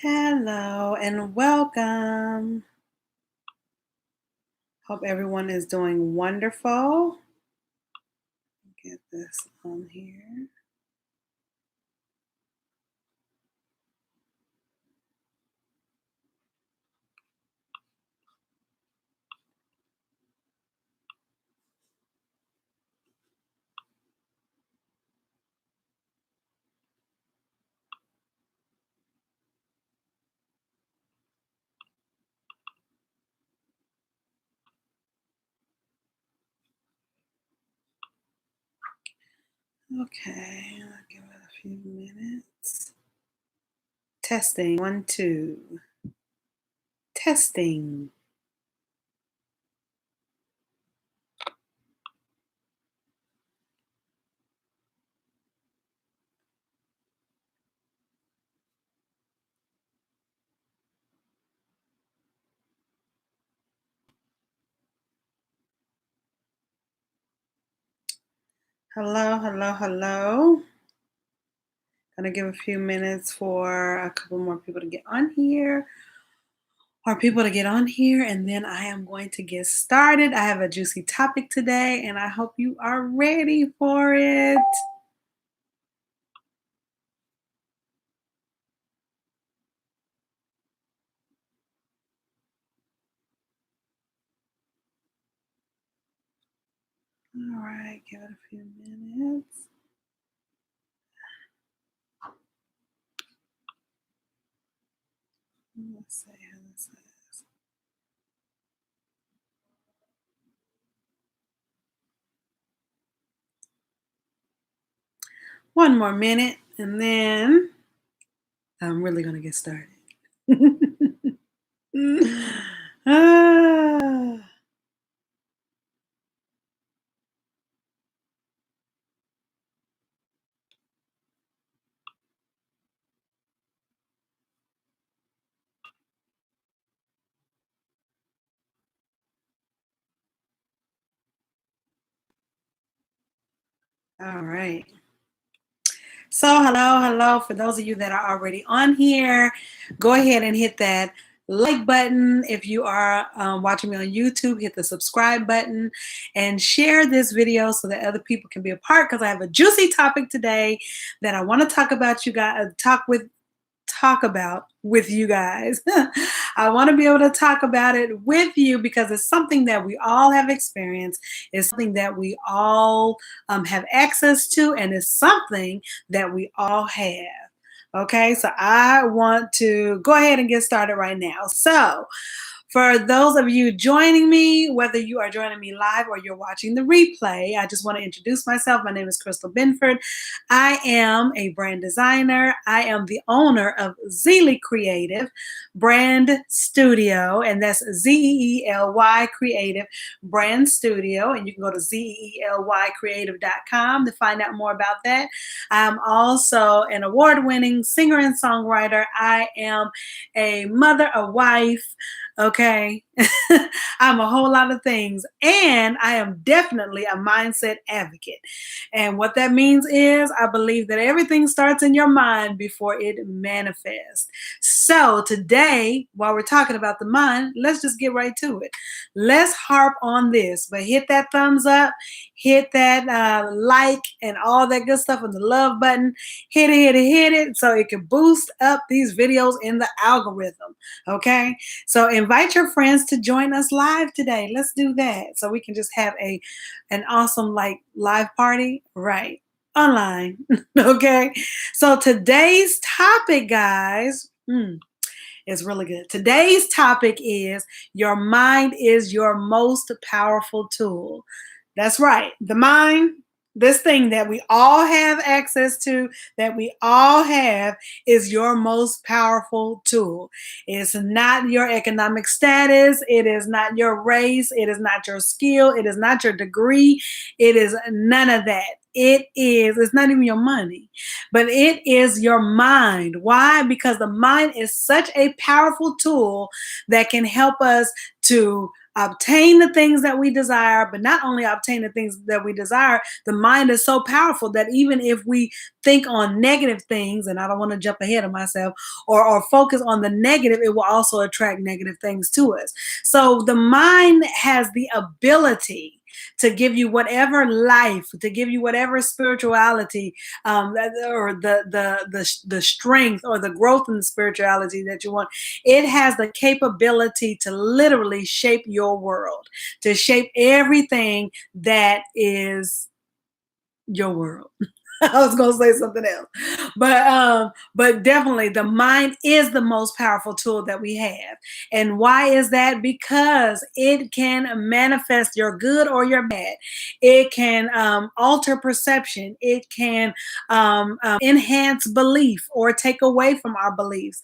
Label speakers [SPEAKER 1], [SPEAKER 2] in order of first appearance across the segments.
[SPEAKER 1] Hello and welcome. Hope everyone is doing wonderful. Get this on here. Okay, I'll give it a few minutes. Testing, 1, 2. Testing. Hello, hello, hello. Gonna give a few minutes for a couple more people to get on here. And then I am going to get started. I have a juicy topic today, and I hope you are ready for it. All right, give it a few minutes. Let's see how this is. One more minute, and then I'm really going to get started. Ah. All right. So, hello. For those of you that are already on here, go ahead and hit that like button. If you are watching me on YouTube, hit the subscribe button and share this video so that other people can be a part, because I have a juicy topic today that I want to talk about with you guys. I want to be able to talk about it with you because it's something that we all have experienced. It's something that we all have access to, and it's something that we all have. Okay, so I want to go ahead and get started right now. So, for those of you joining me, whether you are joining me live or you're watching the replay, I just want to introduce myself. My name is Christyl Benford. I am a brand designer. I am the owner of Zeely Creative Brand Studio, and that's Zeely Creative Brand Studio. And you can go to zeelycreative.com to find out more about that. I'm also an award-winning singer and songwriter. I am a mother, a wife. Okay. I'm a whole lot of things. And I am definitely a mindset advocate. And what that means is I believe that everything starts in your mind before it manifests. So today, while we're talking about the mind, let's just get right to it. Let's harp on this, but hit that thumbs up, hit that like and all that good stuff on the love button. Hit it so it can boost up these videos in the algorithm. Okay. So invite your friends to join us live today. Let's do that so we can just have an awesome live party right online. Okay. So today's topic, guys, is really good. Today's topic is your mind is your most powerful tool. That's right. The mind, this thing that we all have access to, that we all have, is your most powerful tool. It's not your economic status. It is not your race. It is not your skill. It is not your degree. It is none of that. it's not even your money, but it is your mind. Why? Because the mind is such a powerful tool that can help us to obtain the things that we desire, but not only obtain the things that we desire, the mind is so powerful that even if we think on negative things, and I don't want to jump ahead of myself, or focus on the negative, it will also attract negative things to us. So the mind has the ability to give you whatever life, to give you whatever spirituality, or the strength or the growth in the spirituality that you want. It has the capability to literally shape your world, to shape everything that is your world. I was gonna say something else, but definitely the mind is the most powerful tool that we have. And why is that? Because it can manifest your good or your bad. It can alter perception. It can enhance belief or take away from our beliefs.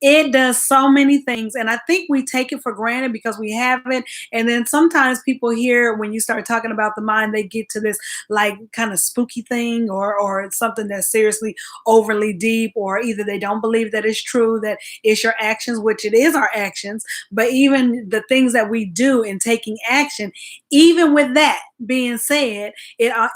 [SPEAKER 1] It does so many things, and I think we take it for granted because we have it. And then sometimes people hear when you start talking about the mind, they get to this like kind of spooky thing, or it's something that's seriously overly deep, or either they don't believe that it's true, that it's your actions, which it is our actions, but even the things that we do in taking action, even with that being said,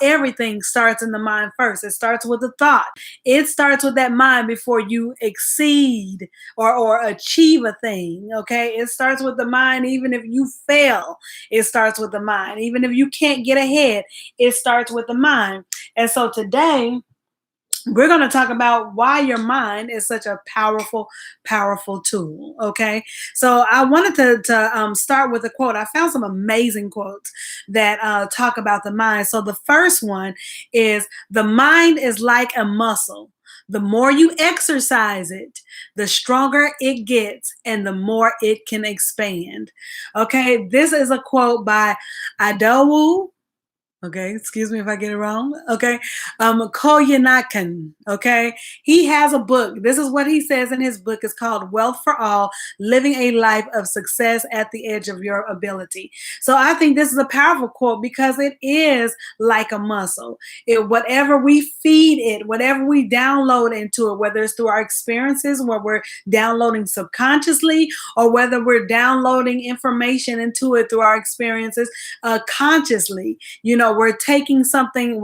[SPEAKER 1] everything starts in the mind first. It starts with a thought. It starts with that mind before you exceed or achieve a thing. Okay, it starts with the mind. Even if you fail, it starts with the mind. Even if you can't get ahead, it starts with the mind. And so today we're going to talk about why your mind is such a powerful tool. Okay, so I wanted to start with a quote. I found some amazing quotes that talk about the mind. So the first one is, the mind is like a muscle. The more you exercise it, the stronger it gets and the more it can expand. Okay, this is a quote by Idowu. Okay, excuse me if I get it wrong. Okay, Koyanakan. Okay, he has a book. This is what he says in his book. It's called Wealth for All: Living a Life of Success at the Edge of Your Ability. So I think this is a powerful quote because it is like a muscle. Whatever we feed it, whatever we download into it, whether it's through our experiences, where we're downloading subconsciously, or whether we're downloading information into it through our experiences consciously. We're taking something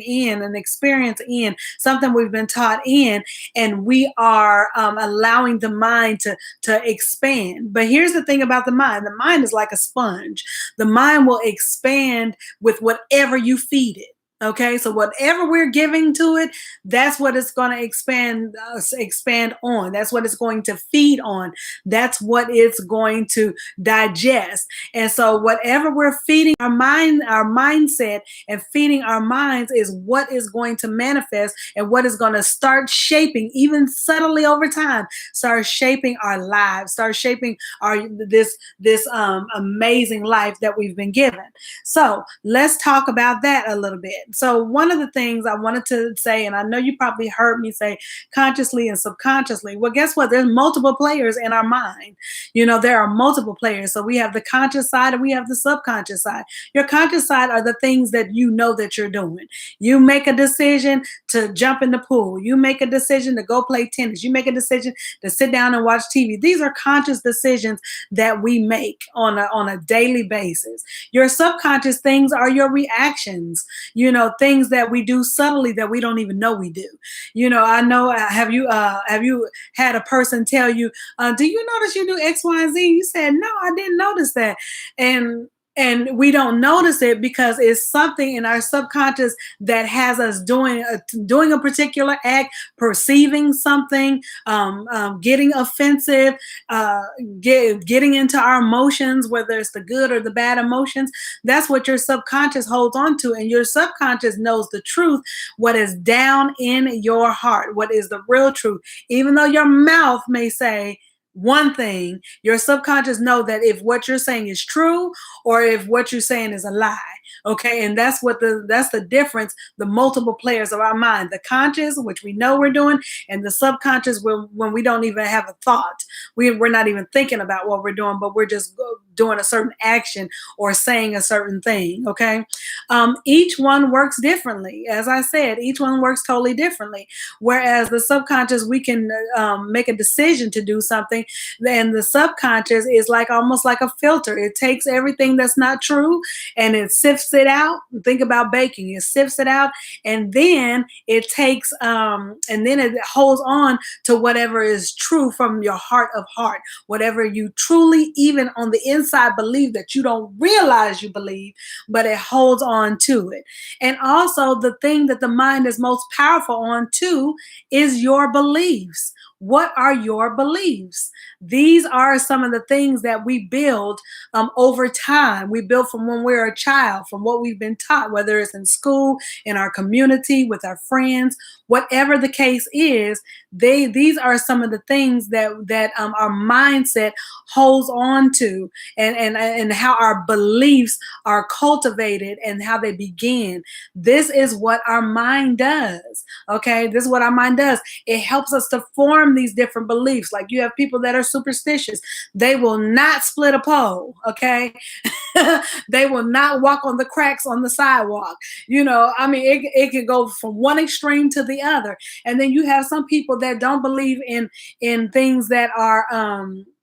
[SPEAKER 1] in, an experience in, something we've been taught in, and we are allowing the mind to expand. But here's the thing about the mind. The mind is like a sponge. The mind will expand with whatever you feed it. Okay, so whatever we're giving to it, that's what it's going to expand on. That's what it's going to feed on. That's what it's going to digest. And so whatever we're feeding our mind, our mindset, and feeding our minds is what is going to manifest, and what is going to start shaping, even subtly over time, start shaping our lives, start shaping this amazing life that we've been given. So let's talk about that a little bit. So one of the things I wanted to say, and I know you probably heard me say consciously and subconsciously. Well, guess what? There's multiple players in our mind. There are multiple players. So we have the conscious side and we have the subconscious side. Your conscious side are the things that you know that you're doing. You make a decision to jump in the pool. You make a decision to go play tennis. You make a decision to sit down and watch TV. These are conscious decisions that we make on a daily basis. Your subconscious things are your reactions, things that we do subtly that we don't even know we do. I know, have you had a person tell you, do you notice you do X, Y, and Z? You said, no, I didn't notice that. And we don't notice it because it's something in our subconscious that has us doing a particular act, perceiving something, getting offensive, getting into our emotions, whether it's the good or the bad emotions. That's what your subconscious holds on to. And your subconscious knows the truth, what is down in your heart, what is the real truth. Even though your mouth may say one thing, your subconscious know that if what you're saying is true or if what you're saying is a lie. Okay, and that's the difference. The multiple players of our mind, the conscious, which we know we're doing, and the subconscious, when we don't even have a thought, we're not even thinking about what we're doing, but we're just doing a certain action or saying a certain thing. Okay. Each one works differently. As I said, each one works totally differently. Whereas the subconscious, we can make a decision to do something, and the subconscious is like almost like a filter. It takes everything that's not true and it sifts it out. Think about baking. It sifts it out, and then it takes and then it holds on to whatever is true from your heart of heart, whatever you truly, even on the inside, believe that you don't realize you believe, but it holds on to it. And also, the thing that the mind is most powerful on too is your beliefs. What are your beliefs? These are some of the things that we build over time. We build from when we're a child, from what we've been taught, whether it's in school, in our community, with our friends, whatever the case is. These are some of the things that our mindset holds on to, and how our beliefs are cultivated and how they begin. This is what our mind does. Okay, this is what our mind does. It helps us to form these different beliefs. Like, you have people that are superstitious. They will not split a pole. Okay. They will not walk on the cracks on the sidewalk. I mean, it can go from one extreme to the other. And then you have some people that don't believe in things that are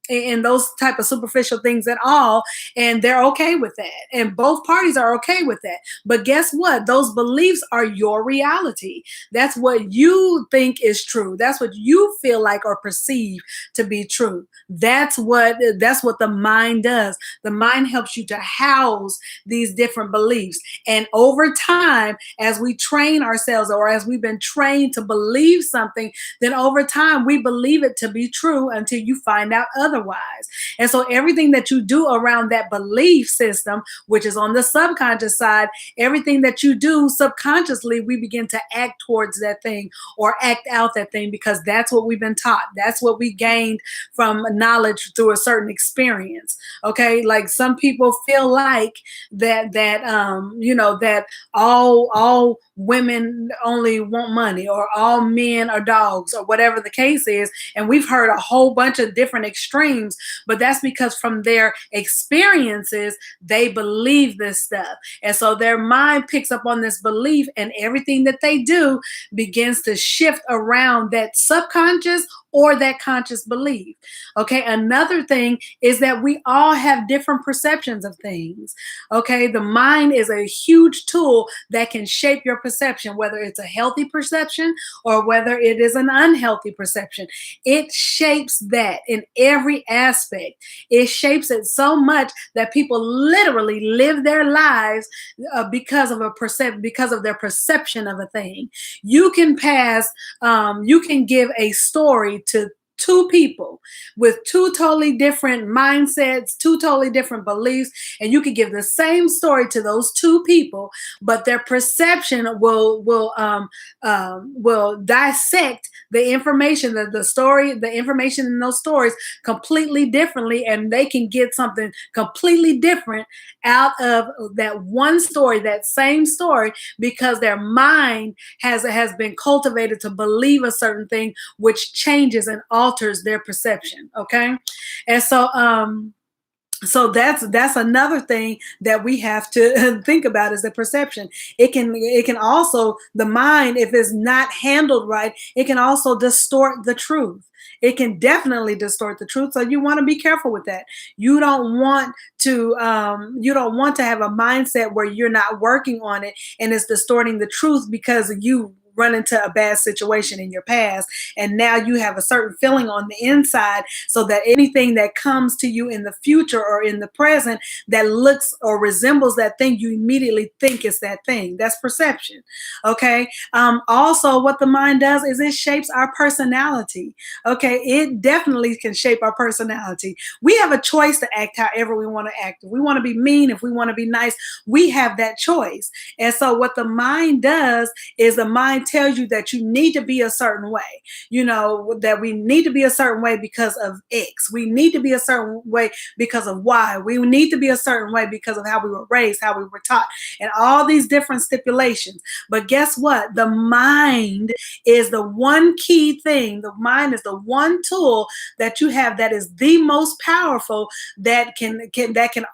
[SPEAKER 1] in those type of superficial things at all, and they're okay with that, and both parties are okay with that. But guess what? Those beliefs are your reality. That's what you think is true. That's what you feel like or perceive to be true. That's what the mind does. The mind helps you to house these different beliefs, and over time, as we train ourselves, or as we've been trained to believe something, then over time we believe it to be true until you find out otherwise. And so everything that you do around that belief system, which is on the subconscious side, everything that you do subconsciously, we begin to act towards that thing or act out that thing, because that's what we've been taught. That's what we gained from knowledge through a certain experience. Okay, like some people feel like that that all women only want money, or all men are dogs, or whatever the case is. And we've heard a whole bunch of different extremes, but that's because from their experiences, they believe this stuff. And so their mind picks up on this belief, and everything that they do begins to shift around that subconscious or that conscious belief. Okay, another thing is that we all have different perceptions of things. Okay, the mind is a huge tool that can shape your perception, whether it's a healthy perception or whether it is an unhealthy perception. It shapes that in every aspect. It shapes it so much that people literally live their lives because of their perception of a thing. You can give a story to two people with two totally different mindsets, two totally different beliefs, and you can give the same story to those two people, but their perception will dissect the information, the information in those stories completely differently, and they can get something completely different out of that one story, that same story, because their mind has been cultivated to believe a certain thing, which changes and alters their perception. Okay, and so that's another thing that we have to think about, is the perception. It can also, the mind, if it's not handled right, it can also distort the truth. It can definitely distort the truth. So you want to be careful with that. You don't want to have a mindset where you're not working on it and it's distorting the truth because you run into a bad situation in your past, and now you have a certain feeling on the inside, so that anything that comes to you in the future or in the present that looks or resembles that thing, you immediately think it's that thing. That's perception. Okay. Also, what the mind does is it shapes our personality. Okay, it definitely can shape our personality. We have a choice to act however we want to act. If we want to be mean, if we want to be nice, we have that choice. And so what the mind does is the mind tells you that you need to be a certain way, that we need to be a certain way because of X. We need to be a certain way because of Y. We need to be a certain way because of how we were raised, how we were taught, and all these different stipulations. But guess what? The mind is the one key thing. The mind is the one tool that you have that is the most powerful, that can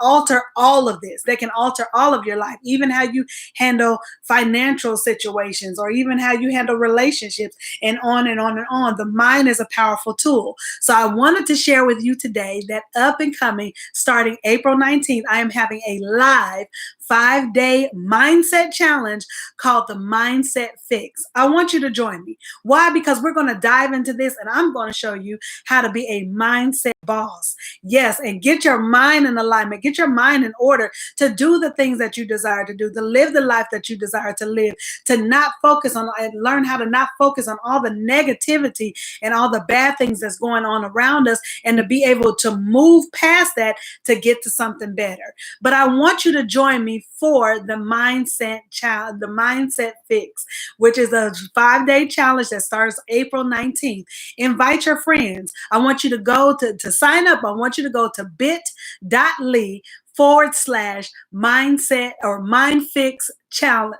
[SPEAKER 1] alter all of this, that can alter all of your life, even how you handle financial situations, or even how you handle relationships, and on and on and on. The mind is a powerful tool. So I wanted to share with you today that up and coming, starting April 19th, I am having a live 5-day mindset challenge called the Mindset Fix. I want you to join me. Why? Because we're going to dive into this, and I'm going to show you how to be a mindset boss. Yes, and get your mind in alignment, get your mind in order to do the things that you desire to do, to live the life that you desire to live, to not focus on, and learn how to not focus on all the negativity and all the bad things that's going on around us, and to be able to move past that to get to something better. But I want you to join me for the Mindset Challenge, the Mindset Fix, which is a 5-day challenge that starts April 19th. Invite your friends. I want you to go to sign up. I want you to go to bit.ly/mindset or mindfix challenge.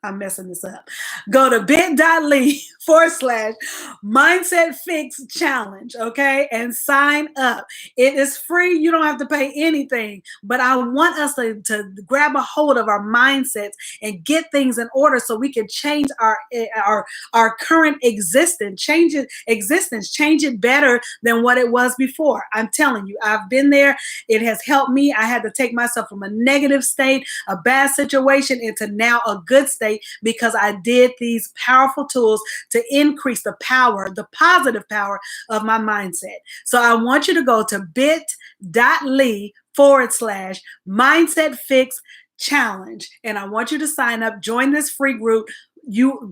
[SPEAKER 1] I'm messing this up. Go to bit.ly/mindset fix challenge, okay? And sign up. It is free. You don't have to pay anything. But I want us to grab a hold of our mindsets and get things in order so we can change our current existence, change it better than what it was before. I'm telling you, I've been there. It has helped me. I had to take myself from a negative state, a bad situation, into now a good state, because I did these powerful tools to increase the power, the positive power of my mindset. So I want you to go to bit.ly/mindset fix challenge. And I want you to sign up, join this free group. You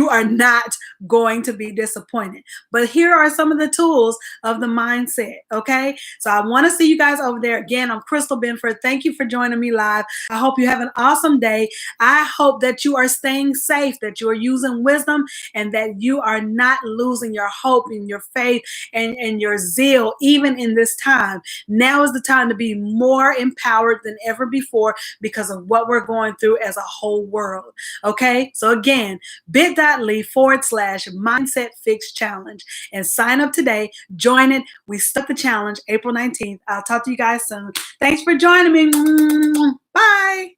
[SPEAKER 1] are not going to be disappointed. But here are some of the tools of the mindset, okay? So I want to see you guys over there. Again, I'm Christyl Benford. Thank you for joining me live. I hope you have an awesome day. I hope that you are staying safe, that you are using wisdom, and that you are not losing your hope and your faith and your zeal, even in this time. Now is the time to be more empowered than ever before because of what we're going through as a whole world, okay? So again, bit.ly/mindset fix challenge, and sign up today. Join it. We start the challenge April 19th. I'll talk to you guys soon. Thanks for joining me. Bye.